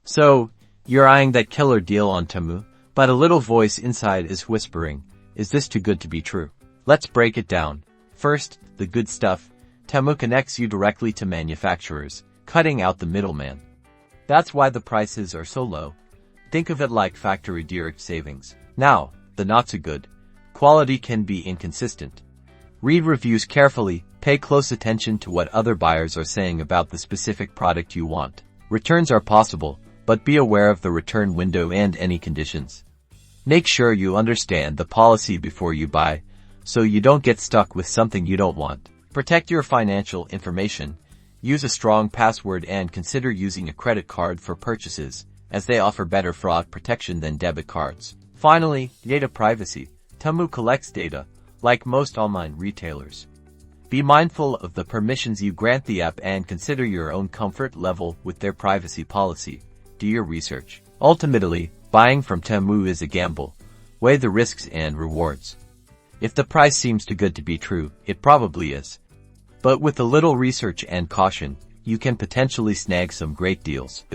So, you're eyeing that killer deal on Temu, but a little voice inside is whispering, is this too good to be true? Let's break it down. First, the good stuff. Temu connects you directly to manufacturers, cutting out the middleman. That's why the prices are so low. Think of it like factory direct savings. Now, the not so good. Quality can be inconsistent. Read reviews carefully, pay close attention to what other buyers are saying about the specific product you want. Returns are possible, but be aware of the return window and any conditions. Make sure you understand the policy before you buy, so you don't get stuck with something you don't want. Protect your financial information. Use a strong password and consider using a credit card for purchases, as they offer better fraud protection than debit cards. Finally, data privacy. Temu collects data, like most online retailers. Be mindful of the permissions you grant the app and consider your own comfort level with their privacy policy. Do your research. Ultimately, buying from Temu is a gamble. Weigh the risks and rewards. If the price seems too good to be true, it probably is. But with a little research and caution, you can potentially snag some great deals.